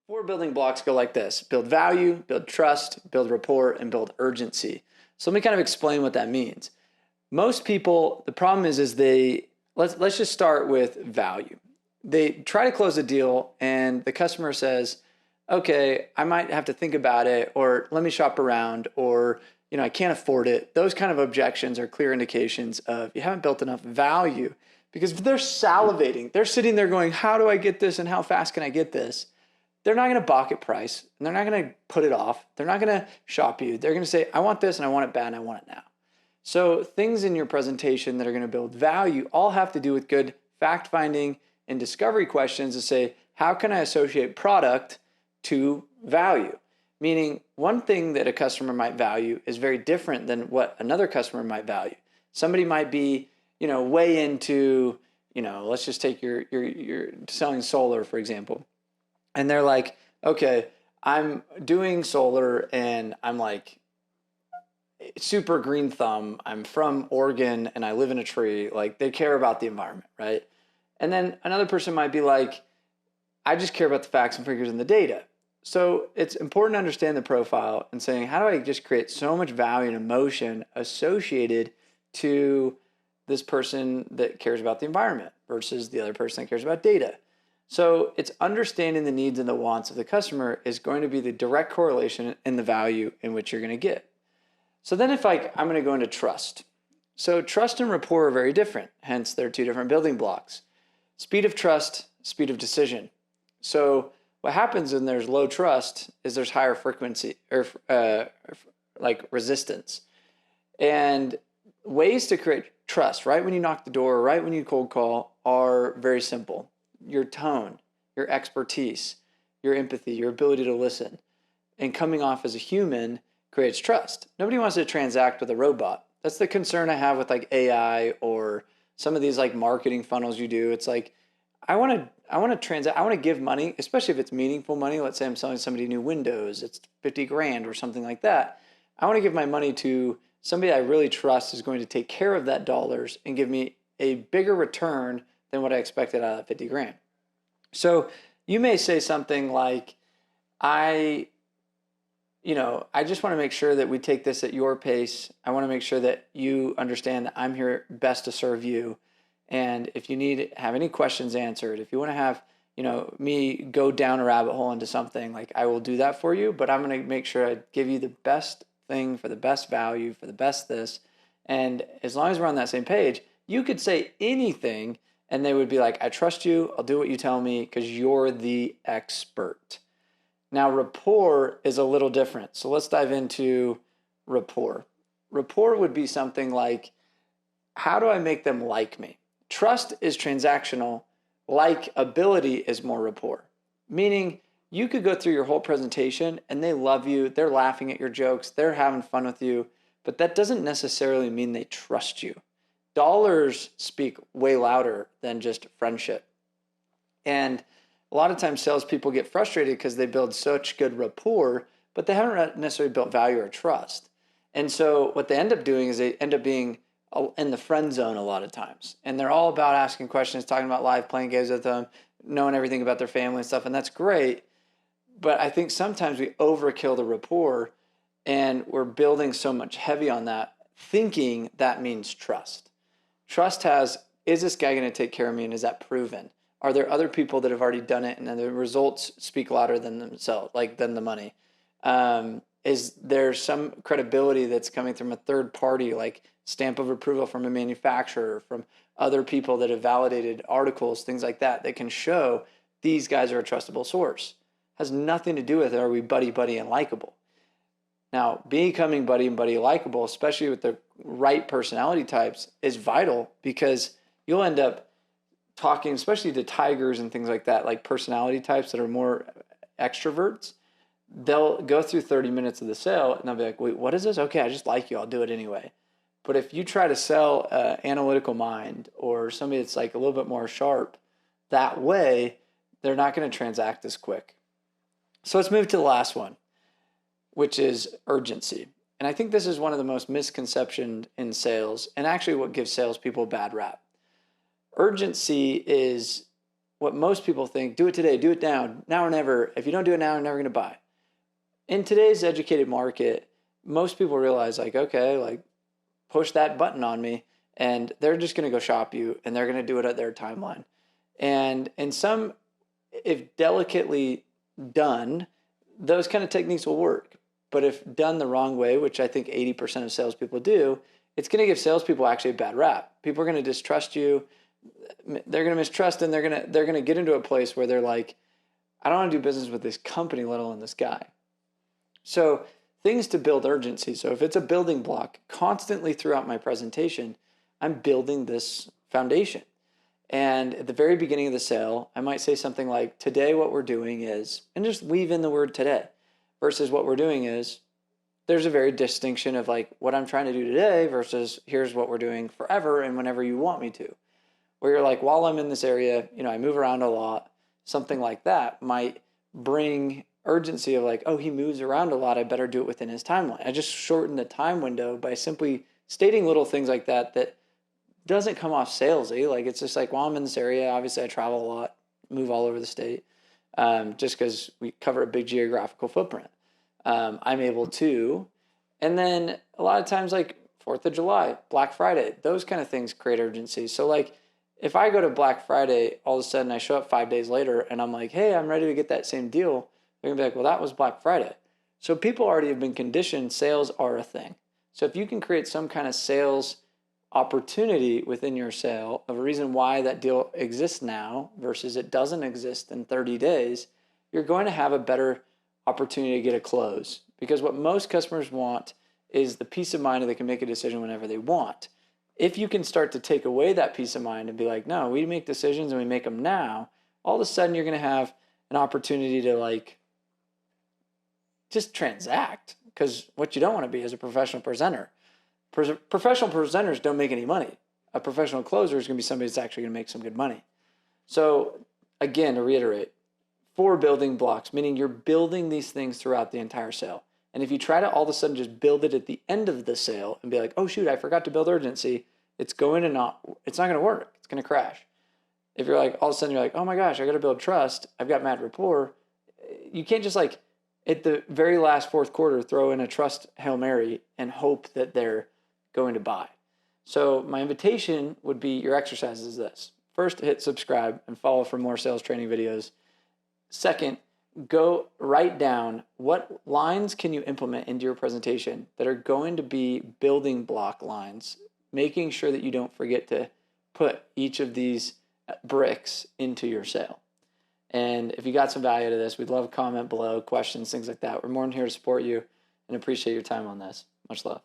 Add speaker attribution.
Speaker 1: Four building blocks go like this: build value, build trust, build rapport, and build urgency. So let me kind of explain what that means. Most people, the problem is let's just start with value. They try to close a deal and the customer says, okay, I might have to think about it, or let me shop around, or I can't afford it. Those kind of objections are clear indications of you haven't built enough value. Because if they're salivating, they're sitting there going, how do I get this and how fast can I get this? They're not going to balk at price, and they're not going to put it off. They're not going to shop you. They're going to say, I want this and I want it bad and I want it now. So things in your presentation that are going to build value all have to do with good fact-finding and discovery questions to say, how can I associate product to value? Meaning one thing that a customer might value is very different than what another customer might value. Somebody might be, way into, let's just take your selling solar, for example. And they're like, okay, I'm doing solar and I'm like super green thumb. I'm from Oregon and I live in a tree. Like they care about the environment, right? And then another person might be like, I just care about the facts and figures and the data. So it's important to understand the profile and saying, how do I just create so much value and emotion associated to this person that cares about the environment versus the other person that cares about data? So it's understanding the needs and the wants of the customer is going to be the direct correlation in the value in which you're going to get. So then I'm going to go into trust. So trust and rapport are very different. Hence, they're two different building blocks. Speed of trust, speed of decision. So what happens when there's low trust is there's higher frequency or like resistance. And ways to create trust right when you knock the door, right when you cold call are very simple. Your tone, your expertise, your empathy, your ability to listen, and coming off as a human creates trust. Nobody wants to transact with a robot. That's the concern I have with like AI or some of these like marketing funnels you do. It's like, I want to transact. I want to give money, especially if it's meaningful money. Let's say I'm selling somebody new windows. It's 50 grand or something like that. I want to give my money to somebody I really trust is going to take care of that dollars and give me a bigger return than what I expected out of 50 grand. So you may say something like, I just want to make sure that we take this at your pace. I want to make sure that you understand that I'm here best to serve you. And if you have any questions answered, if you want to have, me go down a rabbit hole into something, like I will do that for you, but I'm going to make sure I give you the best thing for the best value, for the best this. And as long as we're on that same page, you could say anything and they would be like, I trust you. I'll do what you tell me because you're the expert. Now, rapport is a little different. So let's dive into rapport. Rapport would be something like, how do I make them like me? Trust is transactional. Likability is more rapport. Meaning you could go through your whole presentation and they love you. They're laughing at your jokes. They're having fun with you. But that doesn't necessarily mean they trust you. Dollars speak way louder than just friendship. And a lot of times salespeople get frustrated because they build such good rapport, but they haven't necessarily built value or trust. And so what they end up doing is they end up being in the friend zone a lot of times. And they're all about asking questions, talking about life, playing games with them, knowing everything about their family and stuff. And that's great. But I think sometimes we overkill the rapport and we're building so much heavy on that, thinking that means trust. Trust is this guy going to take care of me, and is that proven? Are there other people that have already done it and then the results speak louder than themselves, than the money? Is there some credibility that's coming from a third party, like stamp of approval from a manufacturer, from other people that have validated articles, things like that, that can show these guys are a trustable source? Has nothing to do with are we buddy and likable. Now, becoming buddy and buddy likable, especially with the right personality types, is vital because you'll end up talking, especially to tigers and things like that, like personality types that are more extroverts. They'll go through 30 minutes of the sale and they'll be like, wait, what is this? Okay, I just like you. I'll do it anyway. But if you try to sell an analytical mind or somebody that's like a little bit more sharp, that way, they're not going to transact as quick. So let's move to the last one, which is urgency. And I think this is one of the most misconceptions in sales and actually what gives salespeople a bad rap. Urgency is what most people think, do it today, do it now or never. If you don't do it now, you're never going to buy. In today's educated market, most people realize like, okay, like push that button on me and they're just going to go shop you and they're going to do it at their timeline. And in some, if delicately done, those kind of techniques will work. But if done the wrong way, which I think 80% of salespeople do, it's going to give salespeople actually a bad rap. People are going to distrust you. They're going to mistrust, and they're going to get into a place where they're like, I don't want to do business with this company, let alone this guy. So things to build urgency. So if it's a building block, constantly throughout my presentation, I'm building this foundation. And at the very beginning of the sale, I might say something like, today what we're doing is, and just weave in the word today, versus what we're doing is, there's a very distinction of like what I'm trying to do today versus here's what we're doing forever and whenever you want me to. Where you're like, while I'm in this area, I move around a lot, something like that might bring urgency of like, oh, he moves around a lot, I better do it within his timeline. I just shorten the time window by simply stating little things like that doesn't come off salesy. Like it's just like, while I'm in this area, obviously I travel a lot, move all over the state, just because we cover a big geographical footprint. I'm able to, and then a lot of times like 4th of July, Black Friday, those kind of things create urgency. So like if I go to Black Friday, all of a sudden I show up 5 days later and I'm like, hey, I'm ready to get that same deal. They're gonna be like, well, that was Black Friday. So people already have been conditioned, sales are a thing. So if you can create some kind of sales opportunity within your sale of a reason why that deal exists now versus it doesn't exist in 30 days, you're going to have a better opportunity to get a close. Because what most customers want is the peace of mind that they can make a decision whenever they want. If you can start to take away that peace of mind and be like, no, we make decisions and we make them now, all of a sudden you're going to have an opportunity to like just transact. Because what you don't want to be is a professional presenter. Professional presenters don't make any money. A professional closer is going to be somebody that's actually going to make some good money. So again, to reiterate, 4 building blocks, meaning you're building these things throughout the entire sale. And if you try to all of a sudden just build it at the end of the sale and be like, oh shoot, I forgot to build urgency, it's not going to work. It's going to crash. If you're like, all of a sudden you're like, oh my gosh, I got to build trust. I've got mad rapport. You can't just like at the very last 4th quarter, throw in a trust Hail Mary and hope that they're going to buy. So my invitation would be, your exercise is this. First, hit subscribe and follow for more sales training videos. Second, go write down what lines can you implement into your presentation that are going to be building block lines, making sure that you don't forget to put each of these bricks into your sale. And if you got some value to this, we'd love a comment below, questions, things like that. We're more than here to support you and appreciate your time on this. Much love.